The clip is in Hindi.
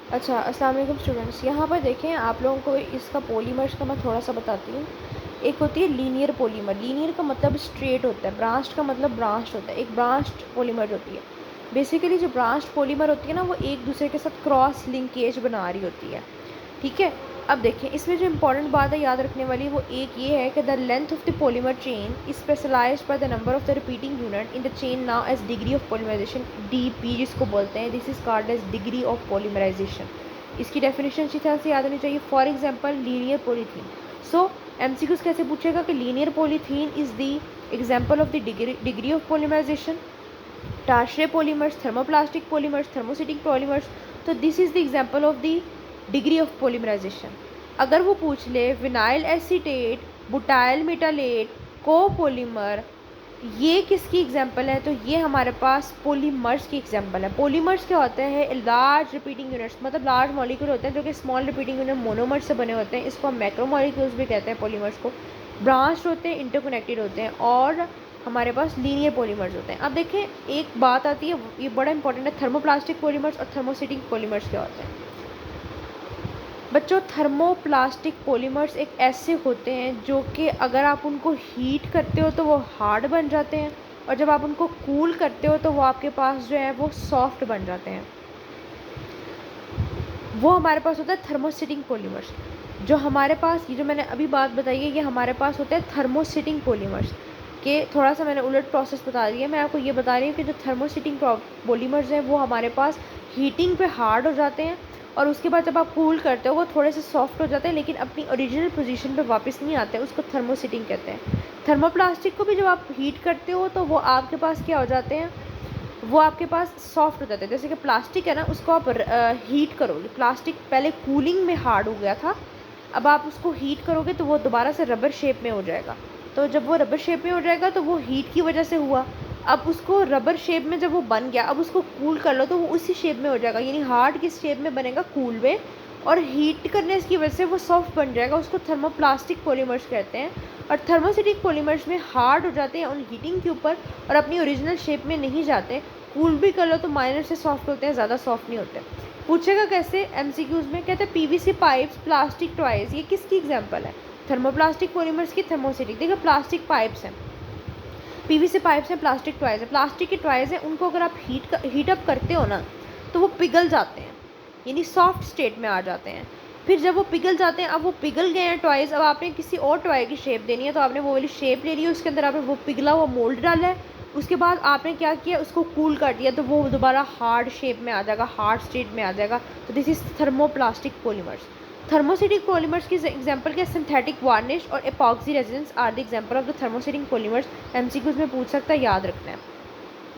अच्छा, अस्सलाम वालेकुम स्टूडेंट्स। यहाँ पर देखें, आप लोगों को इसका पॉलीमर्स का मैं थोड़ा सा बताती हूँ। एक होती है लीनियर पॉलीमर। लीनियर का मतलब स्ट्रेट होता है, ब्रांच्ड का मतलब ब्रांच्ड होता है। एक ब्रांच्ड पॉलीमर होती है। बेसिकली जो ब्रांच्ड पॉलीमर होती है ना, वो एक दूसरे के साथ क्रॉस लिंकेज बना रही होती है। ठीक है। अब देखें, इसमें जो इंपॉर्टेंट बात है याद रखने वाली, वो एक ये है कि the length of the polymer chain is specialized by the number of the repeating unit in the chain now as degree of polymerization, DP जिसको बोलते हैं। This is called as degree of polymerization. इसकी डेफिनेशन अच्छी तरह से याद होनी चाहिए। For example linear polythene. So MCQs कैसे पूछेगा कि linear polythene is the example of the degree of polymerization. टार्शरे polymers, thermoplastic polymers, thermosetting polymers. तो this is the example of the degree of polymerization. अगर वो पूछ ले vinyl acetate, butyl metallate, copolymer, ये किसकी एग्जांपल है, तो ये हमारे पास पॉलीमर्स की एग्जांपल है। पॉलीमर्स क्या होते हैं? लार्ज रिपीटिंग यूनिट्स, मतलब लार्ज मॉलिक्यूल होते हैं जो कि स्मॉल रिपीटिंग यूनिट मोनोमर्स से बने होते हैं। इसको हम मैक्रोमॉलिक्यूल्स भी कहते हैं। पॉलीमर्स को ब्रांच होते हैं, इंटरकनेक्टेड होते हैं, और हमारे पास लीनियर पॉलीमर्स होते हैं। अब देखें, एक बात आती है, ये बड़ा इंपॉर्टेंट है, थर्मोप्लास्टिक पॉलीमर्स और थर्मोसिटिक पॉलीमर्स क्या होते हैं। बच्चों, थर्मोप्लास्टिक पॉलीमर्स एक ऐसे होते हैं जो कि अगर आप उनको हीट करते हो तो वो हार्ड बन जाते हैं, और जब आप उनको कूल करते हो तो वो आपके पास जो है वो सॉफ्ट बन जाते हैं। वो हमारे पास होता है थर्मोसिटिंग पॉलीमर्स। जो हमारे पास, ये जो मैंने अभी बात बताई है, ये हमारे पास होता है थर्मोसिटिंग पॉलीमर्स के। थोड़ा सा मैंने उलट प्रोसेस बता दिया। मैं आपको ये बता रही हूँ कि जो थर्मोसिटिंग पॉलीमर्स हैं वो हमारे पास हीटिंग पे हार्ड हो जाते हैं, और उसके बाद जब आप कूल करते हो वो थोड़े से सॉफ्ट हो जाते हैं, लेकिन अपनी ओरिजिनल पोजीशन पे वापस नहीं आते हैं। उसको थर्मोसिटिंग कहते हैं। थर्मोप्लास्टिक को भी जब आप हीट करते हो तो वो आपके पास क्या हो जाते हैं, वो आपके पास सॉफ्ट हो जाते हैं। जैसे कि प्लास्टिक है ना, उसको आप हीट करोगे, प्लास्टिक पहले कूलिंग में हार्ड हो गया था, अब आप उसको हीट करोगे तो वो दोबारा से रबर शेप में हो जाएगा। तो जब वो रबर शेप में हो जाएगा तो वो हीट की वजह से हुआ। अब उसको रबर शेप में जब वो बन गया, अब उसको कूल कर लो तो वो उसी शेप में हो जाएगा, यानी हार्ड किस शेप में बनेगा, कूल में, और हीट करने की वजह से वो सॉफ्ट बन जाएगा। उसको थर्मोप्लास्टिक पॉलीमर्स कहते हैं। और थर्मोसिटिक पॉलीमर्स में हार्ड हो जाते हैं उन हीटिंग के ऊपर, और अपनी ओरिजिनल शेप में नहीं जाते। कूल भी कर लो तो माइनर से सॉफ्ट होते हैं, ज़्यादा सॉफ्ट नहीं होते। पूछेगा कैसे एमसीक्यूज में, कहते हैं पीवीसी पाइप्स, प्लास्टिक टॉयज, ये किसकी एग्जांपल है? थर्मोप्लास्टिक पॉलीमर्स की, थर्मोसिटिक। देखिए, प्लास्टिक पाइप्स हैं, पीवीसी पाइप्स हैं, प्लास्टिक टॉयज हैं। प्लास्टिक के टॉयज हैं, उनको अगर आप हीट अप करते हो ना तो वो पिघल जाते हैं, यानी सॉफ्ट स्टेट में आ जाते हैं। फिर जब वो पिघल जाते हैं, अब वो पिघल गए हैं टॉयज़, अब आपने किसी और टॉय की शेप देनी है तो आपने वो वाली शेप ले ली है, उसके अंदर आपने वो पिघला हुआ मोल्ड डाला है। उसके बाद आपने क्या किया, उसको कूल कर दिया तो वो दोबारा हार्ड शेप में आ जाएगा, हार्ड स्टेट में आ जाएगा। तो this is thermoplastic polymers. Thermosetting polymers की एग्जांपल क्या, सिंथेटिक वार्निश और epoxy resins are the example of the thermosetting polymers. MCQs में पूछ सकता है, याद रखना है।